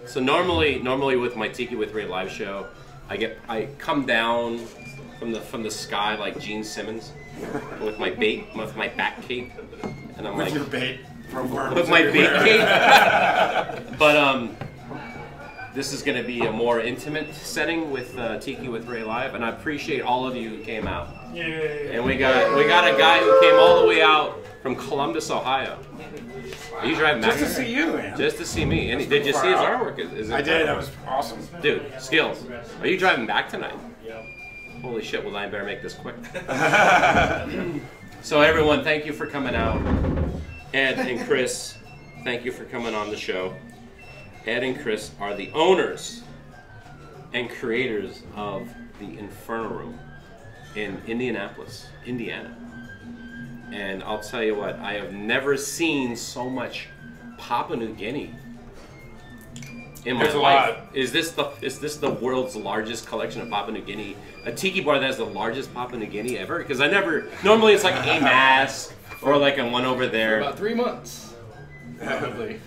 So normally with my Tiki with Ray live show, I come down from the sky like Gene Simmons with my bat cape, and I'm with like your bait from worms with my bait cape. But this is going to be a more intimate setting with Tiki with Ray live, and I appreciate all of you who came out. Yay. And we got a guy who came all the way out from Columbus, Ohio. Are you driving back? Just to see you, man. Just to see me. And did you see his artwork? I did. That was awesome. Dude, skills. Are you driving back tonight? Yep. Holy shit, well I better make this quick. So everyone, thank you for coming out. Ed and Chris, thank you for coming on the show. Ed and Chris are the owners and creators of the Inferno Room in Indianapolis, Indiana. And I'll tell you what, I have never seen so much Papua New Guinea in my life. Is this the world's largest collection of Papua New Guinea? A tiki bar that has the largest Papua New Guinea ever? Because normally it's like a mask or like a one over there. For about 3 months, probably.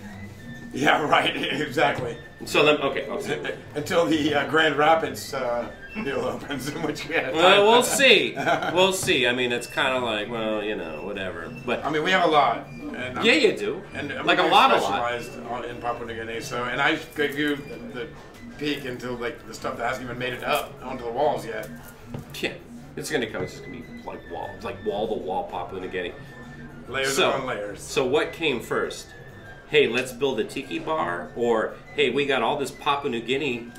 Yeah, right, exactly. So then, okay. Until the Grand Rapids deal opens, in which we had we'll see. We'll see. I mean, it's kind of like, well, you know, whatever. But I mean, we have a lot. And, yeah, you do. And like a lot. Specialized in Papua New Guinea. So, and I gave you the peek into like the stuff that hasn't even made it up onto the walls yet. Yeah, it's gonna come. It's just gonna be like wall to wall Papua New Guinea. Layers upon layers. So what came first? Hey, let's build a tiki bar, or hey, we got all this Papua New Guinea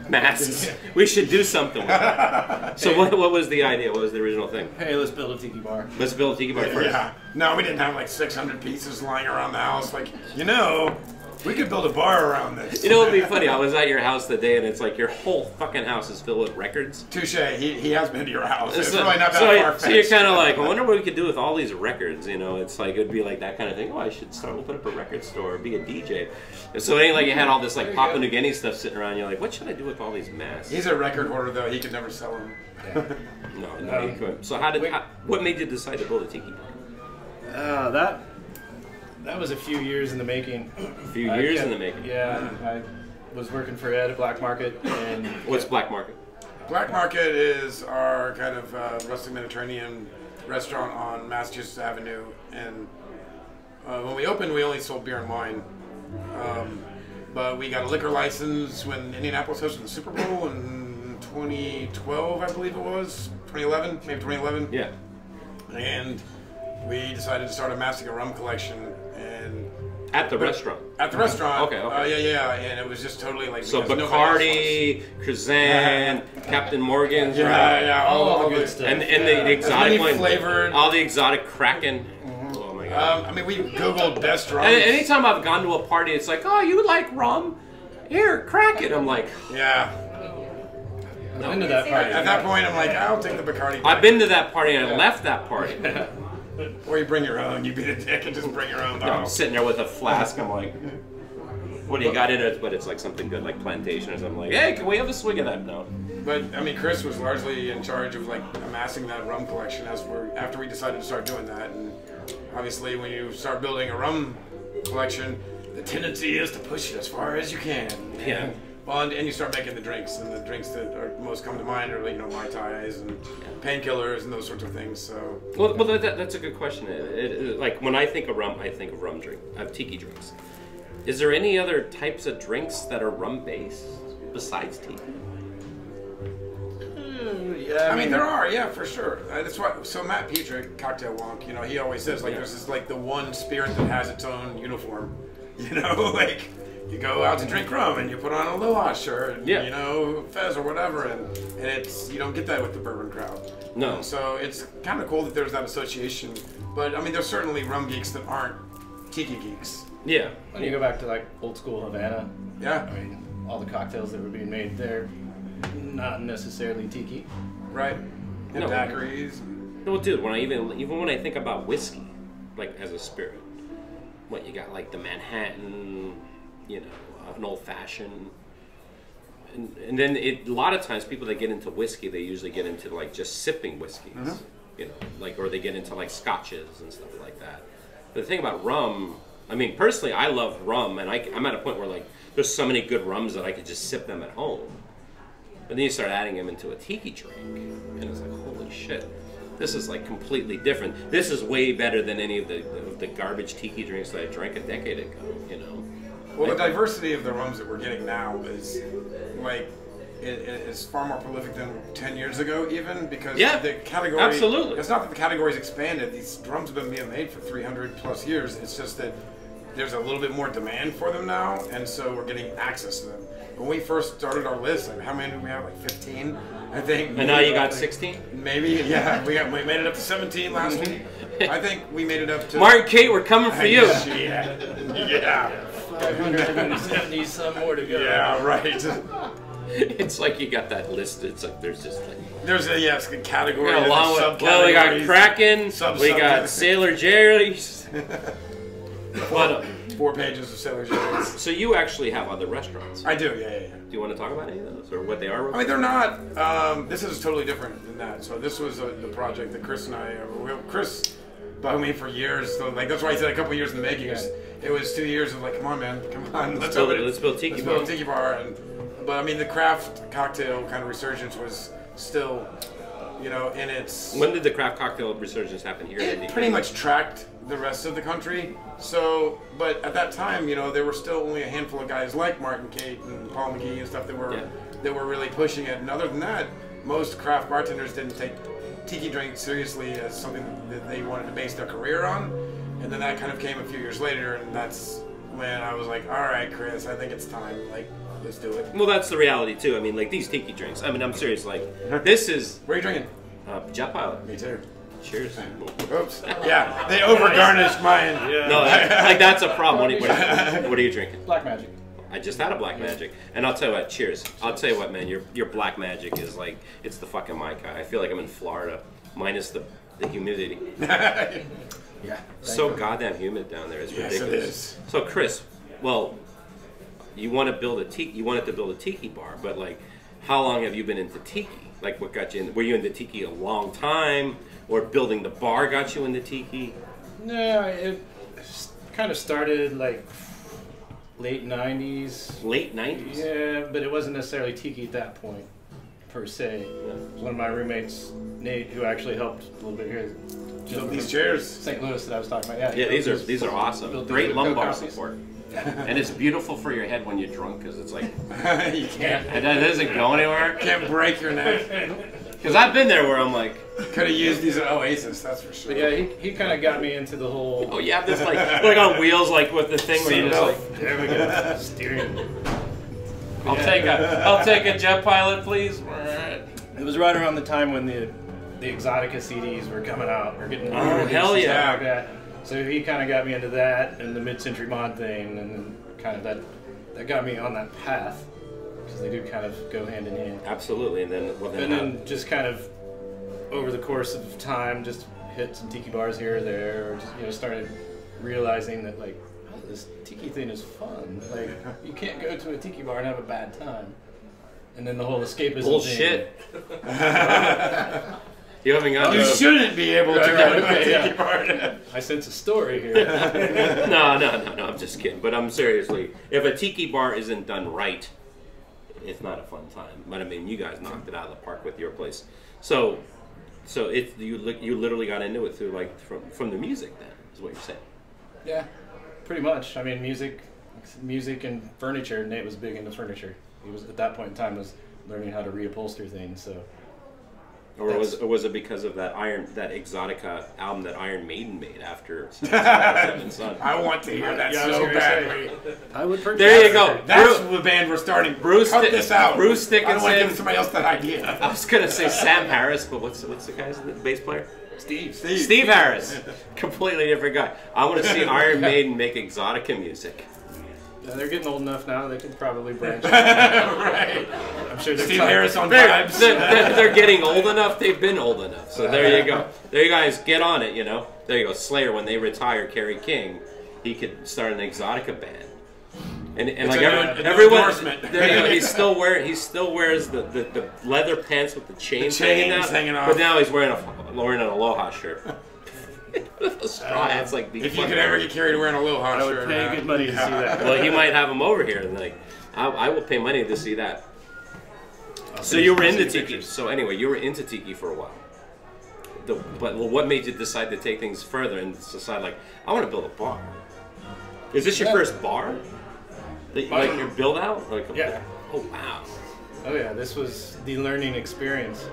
masks. We should do something with that. So what was the idea? What was the original thing? Hey, let's build a tiki bar. Let's build a tiki bar first. Yeah. No, we didn't have like 600 pieces lying around the house. Like, you know, we could build a bar around this. You know what would be funny? I was at your house today, and it's like your whole fucking house is filled with records. Touche. He has been to your house. It's really not that far-fetched. So you're kind of like, I wonder what we could do with all these records. You know, it's like, it'd be like that kind of thing. Oh, I should open up a record store or be a DJ. And so it ain't like you had all this like Papua New Guinea stuff sitting around. You're like, what should I do with all these masks? He's a record hoarder, though. He could never sell them. Yeah. No, he couldn't. So what made you decide to build a tiki bar? That was a few years in the making. A few years in the making? Yeah, I was working for Ed at Black Market. And what's Black Market? Black Market is our kind of Rustic Mediterranean restaurant on Massachusetts Avenue. And when we opened, we only sold beer and wine. But we got a liquor license when Indianapolis hosted the Super Bowl in 2012, I believe it was. 2011, maybe 2011. Yeah. And we decided to start a Mastica rum collection. At the restaurant? At the restaurant. Okay. Yeah. And it was just totally like... So Bacardi, Kazan, Captain Morgan's, yeah, all the good stuff. And the exotic one. Flavored. All the exotic Kraken. Oh my God. I mean, we Googled best rum. And anytime I've gone to a party, it's like, oh, you like rum? Here, Kraken. I'm like... Yeah. I've been to that party. At that point, I'm like, I'll take the Bacardi. I've been to that party and I left that party. Or you bring your own. You beat a dick and just bring your own bottle. I'm sitting there with a flask. I'm like, what do you got in it? But it's like something good, like plantation or something. Like, hey, can we have a swig of that now? But I mean, Chris was largely in charge of like amassing that rum collection after we decided to start doing that. And obviously, when you start building a rum collection, the tendency is to push it as far as you can. Yeah. Well, and you start making the drinks, and the drinks that are most come to mind are, Mai Tais and painkillers and those sorts of things. So. Well, that's a good question. Like when I think of rum drink. I have tiki drinks. Is there any other types of drinks that are rum based besides tiki? Yeah, I mean there are, yeah, for sure. That's why. So Matt Petrick, Cocktail Wonk, he always says like there's this like the one spirit that has its own uniform. Like. You go out to drink rum and you put on a Aloha shirt, and, fez or whatever, and you don't get that with the bourbon crowd. No. So it's kind of cool that there's that association. But I mean, there's certainly rum geeks that aren't tiki geeks. Yeah. When you go back to like old school Havana, yeah. I mean, all the cocktails that were being made there, not necessarily tiki. Right. And daiquiris. No, dude. Even when I think about whiskey, like as a spirit, what you got like the Manhattan. An old-fashioned, and then a lot of times people that get into whiskey, they usually get into like just sipping whiskeys, or they get into like scotches and stuff like that. But the thing about rum, I mean, personally, I love rum, and I'm at a point where like there's so many good rums that I could just sip them at home. But then you start adding them into a tiki drink, and it's like, holy shit, this is like completely different. This is way better than any of the garbage tiki drinks that I drank a decade ago. You know. Well, the diversity of the rums that we're getting now is like it is far more prolific than 10 years ago, even because the category. Absolutely. It's not that the category's expanded. These drums have been being made for 300 plus years. It's just that there's a little bit more demand for them now, and so we're getting access to them. When we first started our list, like, how many did we have? Like 15, I think. And now you got 16? Maybe, yeah. We made it up to 17 last week. I think we made it up to... Mark and Kate, we're coming for you. Yeah. 570 some more to go. Yeah, right. It's like you got that list. It's like there's just like... There's a category. Yeah, well, we got Kraken, we got Sailor Jerry's. What? 4 pages of Sailor Jerry's. So you actually have other restaurants? I do, yeah. Do you want to talk about any of those, or what they are? I mean, they're not. This is totally different than that. So this was the project that Chris and I. Chris bugged me for years. So, like, that's why he said a couple years in the making. It was 2 years of like, come on, man, come on, let's build Tiki Bar. Build Tiki Bar. But I mean, the craft cocktail kind of resurgence was still, you know, in its... When did the craft cocktail resurgence happen here? It pretty much tracked the rest of the country. So, but at that time, you know, there were still only a handful of guys like Martin Kate and Paul McGee and stuff that were really pushing it. And other than that, most craft bartenders didn't take tiki drinks seriously as something that they wanted to base their career on. And then that kind of came a few years later, and that's when I was like, all right, Chris, I think it's time. Like, let's do it. Well, that's the reality too. I mean, like these tiki drinks. I mean, I'm serious. Like, this is. What are you drinking? Jet Pilot. Me too. Cheers. Oops. Yeah, they over garnished mine. Yeah. No, like that's a problem. What are you drinking? Black Magic. I just had a Black Magic, and I'll tell you what. Cheers. I'll tell you what, man. Your Black Magic is like it's the fucking Micah. I feel like I'm in Florida, minus the humidity. Yeah. So goddamn humid down there. It's ridiculous. Yes, it is. So Chris, well, you want to build a tiki. You wanted to build a tiki bar, but like, how long have you been into tiki? Like, what got you in? Were you into tiki a long time, or building the bar got you into tiki? No, it kind of started like late 90s. Late 90s? Yeah, but it wasn't necessarily tiki at that point, per se. Yeah. One of my roommates, Nate, who actually helped a little bit here. Built these chairs. St. Louis that I was talking about. Yeah, these are awesome. Great lumbar support. And it's beautiful for your head when you're drunk because it's like you can't. It doesn't go anywhere. Can't break your neck. Because I've been there where I'm like, could have used these at Oasis, that's for sure. But yeah, he kind of got me into the whole. Oh, you have this like on wheels, like with the thing where you just like. There we go. Steering. I'll take a Jet Pilot, please. It was right around the time when the Exotica CDs were coming out. We're getting hell yeah. Like that. So he kind of got me into that and the mid-century mod thing, and then kind of that got me on that path because they do kind of go hand in hand. Absolutely, and then just kind of over the course of time, just hit some tiki bars here or there, or just started realizing that like, oh, this tiki thing is fun. Like you can't go to a tiki bar and have a bad time. And then the whole escapism bullshit. thing. You haven't got. You shouldn't be able to go to a tiki bar. I sense a story here. No. I'm just kidding. But I'm seriously. If a tiki bar isn't done right, it's not a fun time. But I mean, you guys knocked it out of the park with your place. So you literally got into it through like from the music. Then is what you're saying. Yeah, pretty much. I mean, music and furniture. Nate was big into furniture. He was at that point in time was learning how to reupholster things. So. Or was it because of that Exotica album that Iron Maiden made after Seventh Son? I want to hear that so badly. I would purchase. There you go. That's the band we're starting. Cut this out. Bruce Dickinson. I don't want to give somebody else that idea. I was gonna say Sam Harris, but what's the guy's bass player? Steve Harris. Completely different guy. I want to see Iron Maiden make Exotica music. Yeah, they're getting old enough now; they can probably branch. Right. I'm sure Steve Harris on vibes. They're getting old enough. They've been old enough. So there you go. There you guys get on it. You know. There you go. Slayer, when they retire, Kerry King, he could start an Exotica band. And like everyone, there you go. He still wears the leather pants with the chains hanging out. But now he's wearing an Aloha shirt. Straw hats like if you could ever get carried wearing a Aloha I would shirt, pay good money to see that. Well, you might have them over here, and like, I will pay money to see that. I'll So see- you were I'll into see tiki. pictures. So anyway, you were into tiki for a while. But what made you decide to take things further and decide like, I want to build a bar? Is this your first bar? Like your build out? Like Yeah. Oh wow. Oh yeah, this was the learning experience.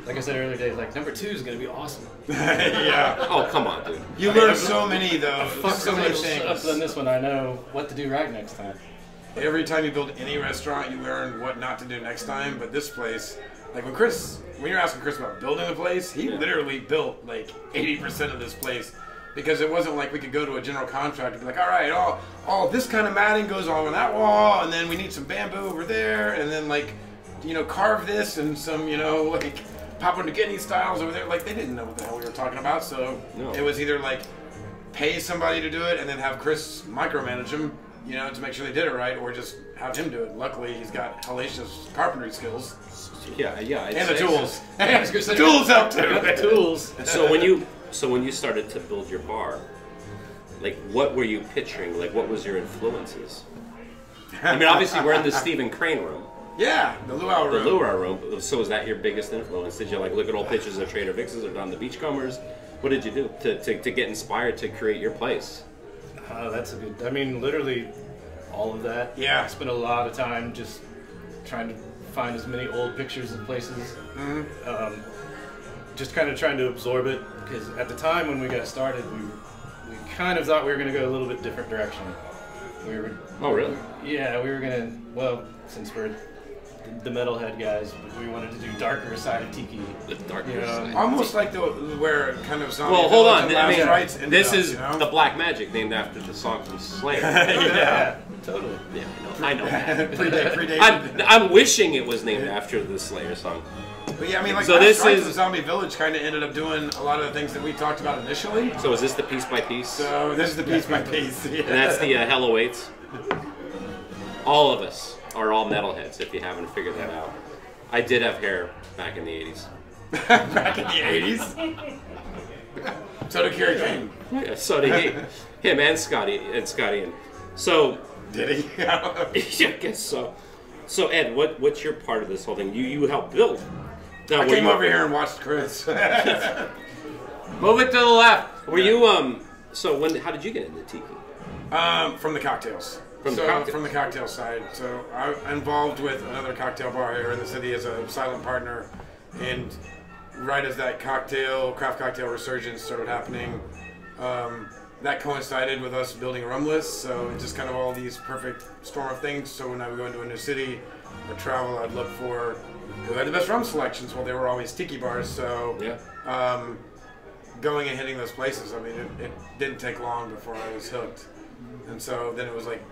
Like I said earlier today, like number 2 is gonna be awesome. yeah. Oh come on, dude. You learn so many though. Fuck So so many much stuff things. than this one. I know what to do right next time. Every time you build any restaurant, you learn what not to do next time. But this place, like when you're asking Chris about building the place, he literally built like 80% of this place. Because it wasn't like we could go to a general contractor and be like, all right, all this kind of matting goes on that wall, and then we need some bamboo over there, and then like, carve this and some, like Papua New Guinea styles over there. Like they didn't know what the hell we were talking about, so it was either like pay somebody to do it and then have Chris micromanage them, to make sure they did it right, or just have him do it. Luckily, he's got hellacious carpentry skills. Yeah. And the tools. I was gonna say, Tools help too. got the tools. So when you started to build your bar, like what were you picturing? Like what was your influences? I mean, obviously we're in the Stephen Crane room. Yeah, the luau room. The luau room. So was that your biggest influence? Did you like look at old pictures of Trader Vic's or down the Beachcombers? What did you do to get inspired to create your place? Oh, that's a good. I mean, literally all of that. Yeah. I spent a lot of time just trying to find as many old pictures of places. Just kind of trying to absorb it, because at the time when we got started, we kind of thought we were going to go a little bit different direction. We were. Oh really? Yeah, we were gonna. Well, since we're the metalhead guys, we wanted to do darker side of tiki. The darker You know, side. Almost like where kind of zombie Well, hold on. Village and I Last mean, Rites ended this up, is the Black Magic, named after the song from Slayer. yeah, totally. Yeah, I know that. Predated. I'm wishing it was named after the Slayer song. But yeah, I mean, like So Last this Rites is- and Zombie Village kind of ended up doing a lot of the things that we talked about initially. So is this the piece by piece? So this is the piece by piece. Yeah. And that's the Hell Awaits. All of us are all metalheads, if you haven't figured that out. I did have hair back in the 80s. Back in the 80s. So did Kerry King. Yeah, so did he. Him and Scotty. And so, Did he? yeah, I guess so. So Ed, what's your part of this whole thing? You helped build. Now, I were came you- over here and watched Chris. Move it to the left. Were you So how did you get into tiki? From the cocktails. From the cocktails. From the cocktail side. So I'm involved with another cocktail bar here in the city as a silent partner, and right as that craft cocktail resurgence started happening, that coincided with us building a rum list. So it's just kind of all these perfect storm of things. So when I would go into a new city or travel, I'd look for who had the best rum selections. Well, they were always tiki bars. So Yeah. going and hitting those places, I mean, it didn't take long before I was hooked. And so then it was like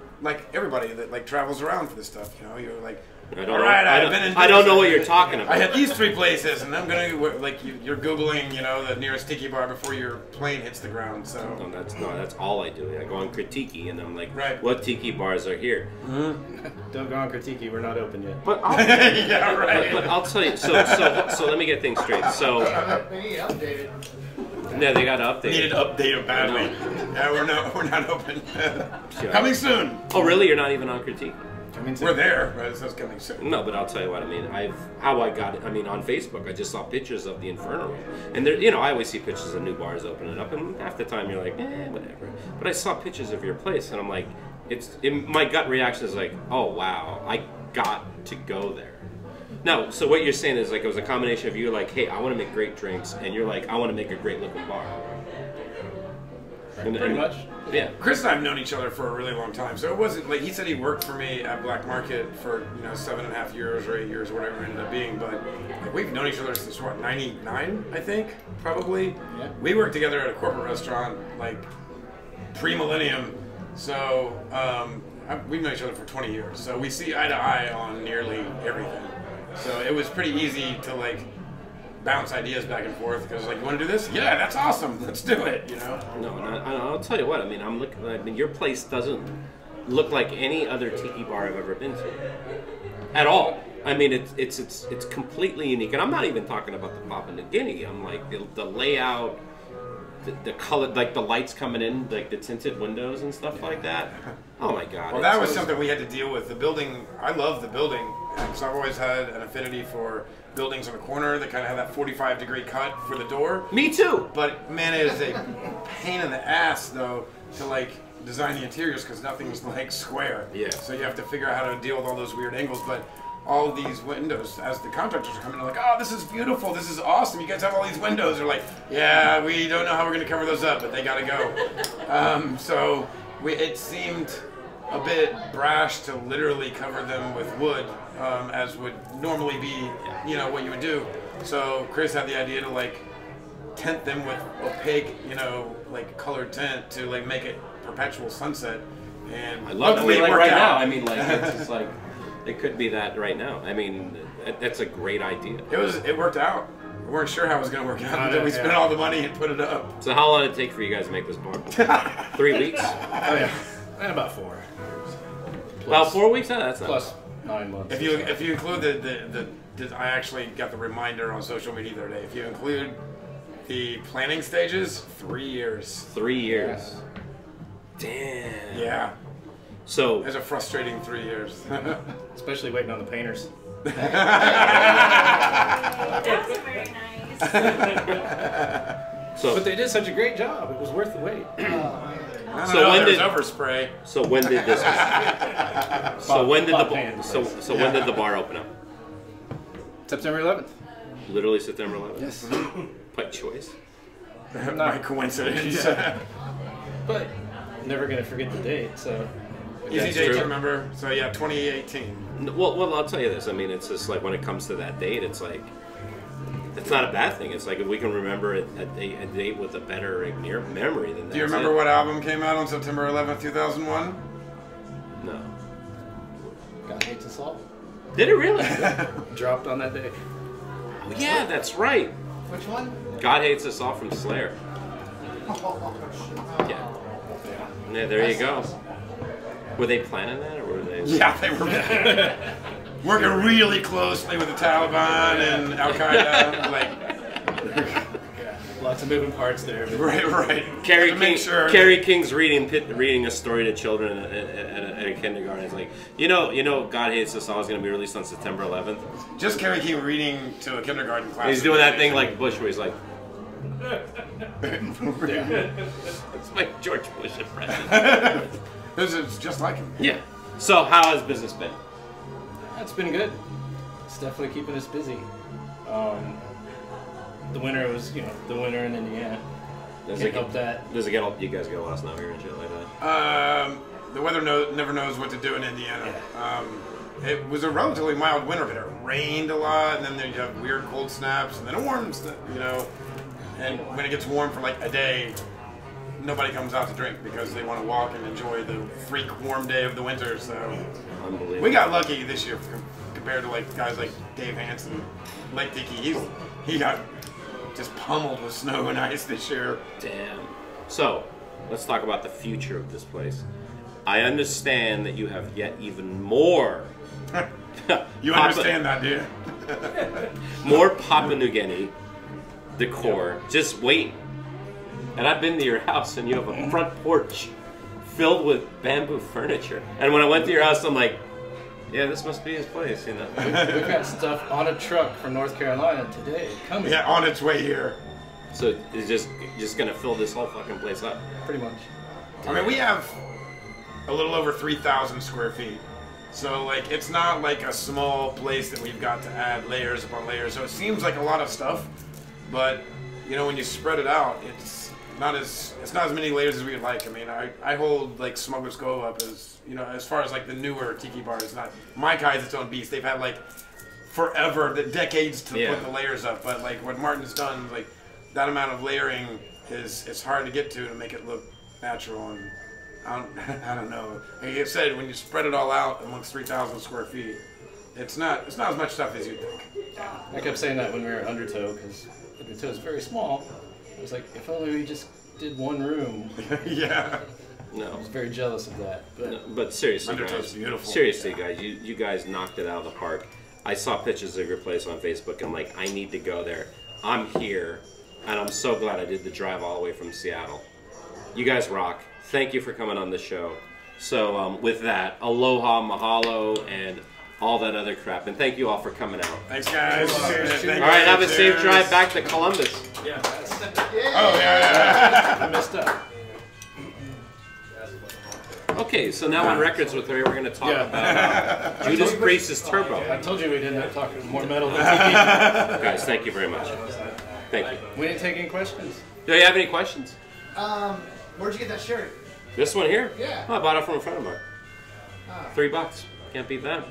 everybody that like travels around for this stuff, you're like, I don't all know. right, I don't know what you're talking I about. had these 3 places, and I'm gonna like you're googling, the nearest tiki bar before your plane hits the ground. So No, that's all I do. I go on Kritiki and I'm like, Right. what tiki bars are here? Don't go on Kritiki. We're not open yet. But yeah, right. but I'll tell you. So let me get things straight. So no, they got to update. Needed it. to update it badly. Yeah, we're not open. Yeah. Coming soon. Oh, really? You're not even on Kritiki? We're there, but it says coming soon. No, but I'll tell you what I mean. How I got it. I mean, on Facebook, I just saw pictures of the Inferno Room, and there, I always see pictures of new bars opening up, and half the time you're like, whatever. But I saw pictures of your place, and I'm like, my gut reaction is like, oh wow, I got to go there. No, so what you're saying is like it was a combination of you like, hey, I want to make great drinks, and you're like, I want to make a great looking bar. Pretty much. Yeah. Chris and I have known each other for a really long time, so it wasn't like he said he worked for me at Black Market for 7.5 years or 8 years or whatever it ended up being. But like, we've known each other since what, 99, I think, probably. Yeah. We worked together at a corporate restaurant like pre-millennium, so we've known each other for 20 years. So we see eye to eye on nearly everything. So it was pretty easy to like bounce ideas back and forth because like, you want to do this? Yeah, that's awesome. Let's do it. No, and I'll tell you what. I mean, I'm looking. I mean, your place doesn't look like any other tiki bar I've ever been to, at all. I mean, it's completely unique, and I'm not even talking about the Papua New Guinea. I'm like the layout, the color, like the lights coming in, like the tinted windows and stuff like that. Oh my God! Well, that was something we had to deal with. The building, I love the building because I've always had an affinity for buildings on the corner that kind of have that 45-degree cut for the door. Me too. But man, it is a pain in the ass though to like design the interiors because nothing's like square. Yeah. So you have to figure out how to deal with all those weird angles. But all of these windows, as the contractors are coming in, like, oh, this is beautiful, this is awesome. You guys have all these windows. They're like, yeah, we don't know how we're going to cover those up, but they got to go. So it seemed a bit brash to literally cover them with wood, as would normally be, you know, what you would do. So Chris had the idea to like tint them with opaque, you know, like colored tint to like make it perpetual sunset. And I love it. Like right now, I mean, like it's it's just like it could be that right now. I mean, that's a great idea. It worked out. We weren't sure how it was going to work out until we spent all the money and put it up. So how long did it take for you guys to make this barn? 3 weeks? Oh yeah, and about 4. About 4 weeks? That's not plus 9 months. If you include the I actually got the reminder on social media the other day. If you include the planning stages, 3 years. 3 years. Damn. Yeah. So it's a frustrating 3 years. Especially waiting on the painters. That was very nice. So, but they did such a great job. It was worth the wait. So when did overspray? So when did this? When did the bar open up? September 11th. Literally September 11th. Yes. By choice. By coincidence. Yeah. But never gonna forget the date. So easy date to remember. So yeah, 2018. Well, I'll tell you this. I mean, it's just like when it comes to that date, it's like it's not a bad thing. It's like if we can remember a date with a better memory than that. Do you remember what album came out on September 11th, 2001? No. God Hates Us All. Did it really? Dropped on that day. Oh, yeah, that's right. Which one? God Hates Us All from Slayer. Yeah. Yeah, there you go. Were they planning that, or were they? Yeah, they were working really closely with the Taliban and Al Qaeda. Like, lots of moving parts there. Right. Carrie King's reading a story to children at a kindergarten. It's like, you know, God Hates Us All is going to be released on September 11th. Just Carrie King reading to a kindergarten class. He's doing that thing like Bush, where he's like. Yeah. It's like George Bush impression. It's just like him. Yeah. So how has business been? It's been good. It's definitely keeping us busy. The winter was, the winter in Indiana. Does you guys get a lot of snow here and shit like that? The weather never knows what to do in Indiana. Yeah. It was a relatively mild winter, but it rained a lot, and then you have weird cold snaps, and then it warms, And when it gets warm for like a day, nobody comes out to drink because they want to walk and enjoy the freak warm day of the winter. So unbelievable. We got lucky this year compared to like guys like Dave Hansen, Lake Tiki. He got just pummeled with snow and ice this year. Damn. So let's talk about the future of this place. I understand that you have yet even more. You understand that, do you? More Papua New Guinea decor. Just wait. And I've been to your house, and you have a front porch filled with bamboo furniture. And when I went to your house, I'm like, yeah, this must be his place, We've got stuff on a truck from North Carolina today coming. Yeah, on its way here. So it's just gonna fill this whole fucking place up. Pretty much. I mean, we have a little over 3,000 square feet. So, like, it's not like a small place that we've got to add layers upon layers. So it seems like a lot of stuff, but, when you spread it out, it's not as many layers as we'd like. I mean, I hold, like, Smuggler's Cove up as, as far as, like, the newer tiki bars. Not My Kai's its own beast. They've had, like, forever, the decades to put the layers up. But, like, what Martin's done, like, that amount of layering it's hard to get to make it look natural. And I don't know. Like I said, when you spread it all out amongst 3,000 square feet, it's not as much stuff as you think. I kept saying that when we were at Undertow, because Undertow is very small. I was like, if only we just did one room. Yeah. No. I was very jealous of that. But seriously, Undertow's beautiful. Seriously, guys, you guys knocked it out of the park. I saw pictures of your place on Facebook, and I'm like, I need to go there. I'm here and I'm so glad I did the drive all the way from Seattle. You guys rock. Thank you for coming on the show. So with that, aloha, mahalo, and all that other crap. And thank you all for coming out. Thanks, guys. All right, have a safe drive back to Columbus. Yeah. Oh, yeah. I messed up. Okay, so now on Records with Ray, we're going to talk about Judas Priest's Turbo. I told you we didn't talk more metal than Tiki. Guys, thank you very much. Thank you. We didn't take any questions. Do you have any questions? Where'd you get that shirt? This one here? Yeah. Oh, I bought it from a friend of mine. Oh. $3. Can't beat that.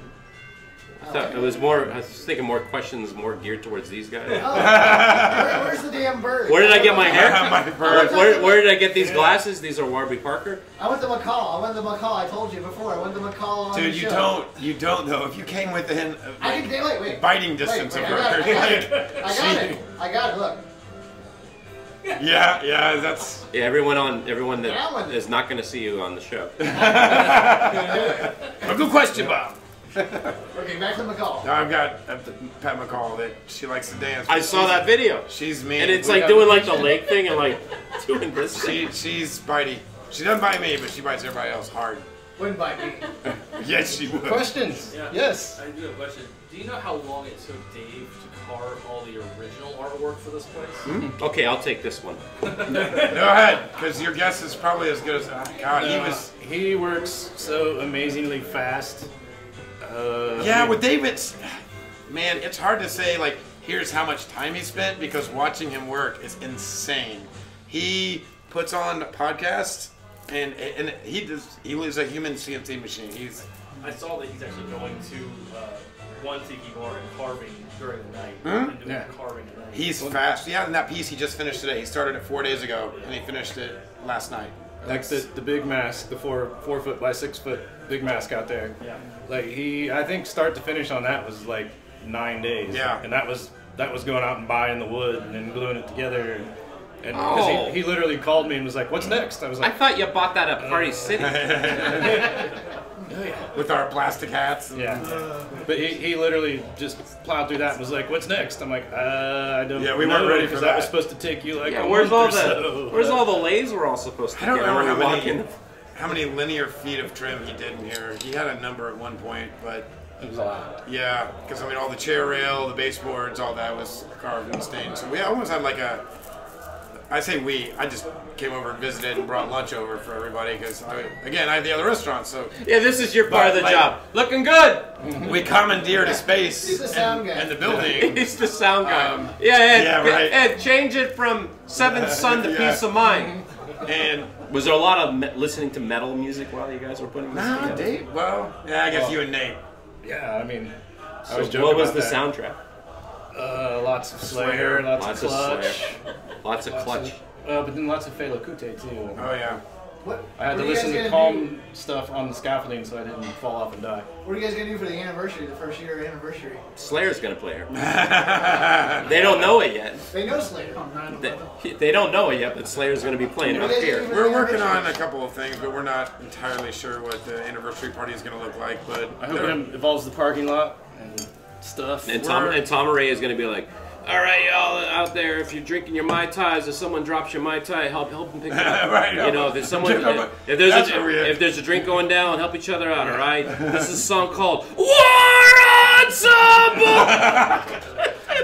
I thought it was more. I was thinking more questions, more geared towards these guys. Oh. Where's the damn bird? Where did I get my hair? My bird. Where did I get these glasses? These are Warby Parker. I went to McCall. I told you before. I went to McCall on Dude, the you show. don't though. If you came within I can wait. biting distance of her. I got it. Look. Yeah, that's. Yeah, everyone that is not going to see you on the show. A good question, Bob. Okay, back to McCall. Now I've got Pat McCall that she likes to dance. I saw that video. She's mean. And it's like doing like the leg thing and like doing this thing. She's bitey. She doesn't bite me, but she bites everybody else hard. Wouldn't bite me. Yes, she would. Questions? Yeah. Yes. I do have a question. Do you know how long it took Dave to carve all the original artwork for this place? Okay, I'll take this one. Go ahead, because your guess is probably as good as God. He works so amazingly fast. Yeah, with David, man, it's hard to say, like, here's how much time he spent, because watching him work is insane. He puts on podcasts, and he lives a human CNC machine. I saw that he's actually going to one tiki bar and carving during the night. And doing carving at night. He's fast. Yeah, and that piece he just finished today. He started it 4 days ago, and he finished it last night. Like the big mask, the 4 foot by 6 foot big mask out there. Yeah. Like I think start to finish on that was like 9 days. Yeah. And that was going out and buying the wood and then gluing it together. And because he literally called me and was like, "What's next?" I was I like, thought you bought that at Party City. With our plastic hats. Yeah. But he literally just plowed through that and was like, "What's next?" I'm like, I don't know. Yeah, we weren't ready for because that. was supposed to take you like Yeah, a where's month all or the so. where's all the lathes we're all supposed to I don't get remember when we walk in? how many linear feet of trim he did in here. He had a number at one point, but It was a lot. yeah, because I mean all the chair rail, the baseboards, all that was carved and stained. So we almost had like I just came over and visited and brought lunch over for everybody because I have the other restaurant, so Yeah, this is your part of the Like- job. Looking good. we commandeered a space He's the sound guy. and the building. He's the sound guy. Ed, yeah, right. Ed, change it from Seventh Son to Yeah. Peace of Mind. And Was there a lot of listening to metal music while you guys were putting this together? Dave. Well, yeah, I guess you and Nate. Yeah, I mean, I So was joking what was about the that. soundtrack? Lots of Slayer, Slayer. lots Lots of of Clutch. Slayer. Lots of Clutch. But then lots of Fela Kuti too. Oh yeah. What? I had to what are you listen guys to gonna calm stuff on the scaffolding so I didn't fall off and die. What are you guys gonna do for the anniversary, the first year anniversary? Slayer's gonna play her. They don't know it yet. They know Slayer. They don't know it yet, but Slayer's gonna be playing up here. We're working on a couple of things, but we're not entirely sure what the anniversary party is going to look like. But I hope it involves the parking lot and stuff. And Tom Ray is gonna be like, all right, y'all out there, if you're drinking your Mai Tais, if someone drops your Mai Tai, help them pick it up. Right, You know, if there's someone, if there's a drink going down, help each other out. All right. This is a song called War Ensemble.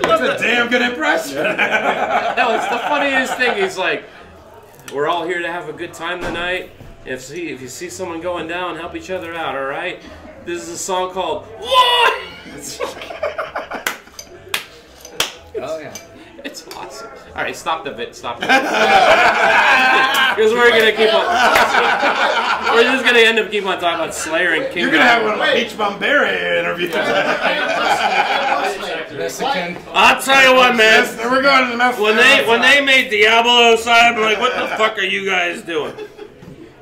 That's a damn good impression. No, it's the funniest thing. He's like, we're all here to have a good time tonight. If you see someone going down, help each other out. All right. This is a song called War. Oh yeah. It's awesome. All right, stop the bit. Stop. Because we're gonna keep on. We're just gonna end up keep on talking about Slayer and King. You're going to have one of the Beach Bomberi interviews. Mexican. I'll tell you what, man. We're going to the mess. When they made Diablo side, I'm like, what the fuck are you guys doing?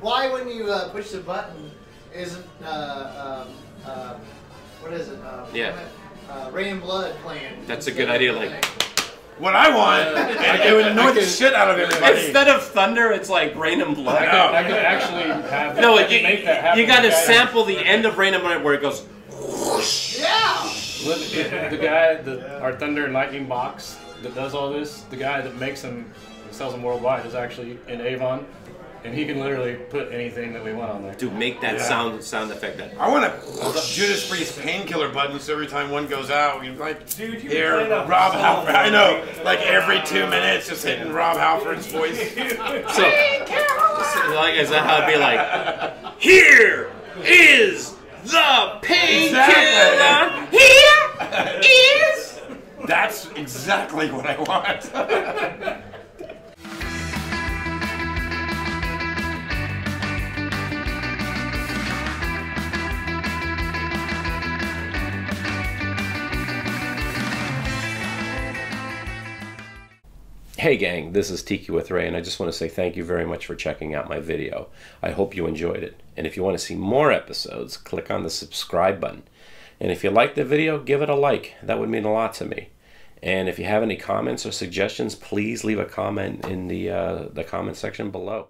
Why when you push the button isn't what is it? Yeah. Ray and Blood playing. That's a good idea. Like What I want, it would annoy the shit out of everybody. instead of thunder, it's like Rain and Blood. I could actually have No, make that happen. you got to The guy- sample the end of Rain and Blood where it goes. Yeah. The guy, our Thunder and Lightning box, that does all this, the guy that makes them, sells them worldwide, is actually in Avon, and he can literally put anything that we want on there. Dude, make that sound effect. That. I want a Judas Priest painkiller button so every time one goes out, we like, Dude, you here, playing that Rob song. Halford. I know, like every 2 minutes, just hitting Rob Halford's voice. So, like, is that how it'd be like? Here is the painkiller. Here is. That's exactly what I want. Hey gang, this is Tiki with Ray, and I just want to say thank you very much for checking out my video. I hope you enjoyed it. And if you want to see more episodes, click on the subscribe button. And if you liked the video, give it a like. That would mean a lot to me. And if you have any comments or suggestions, please leave a comment in the comment section below.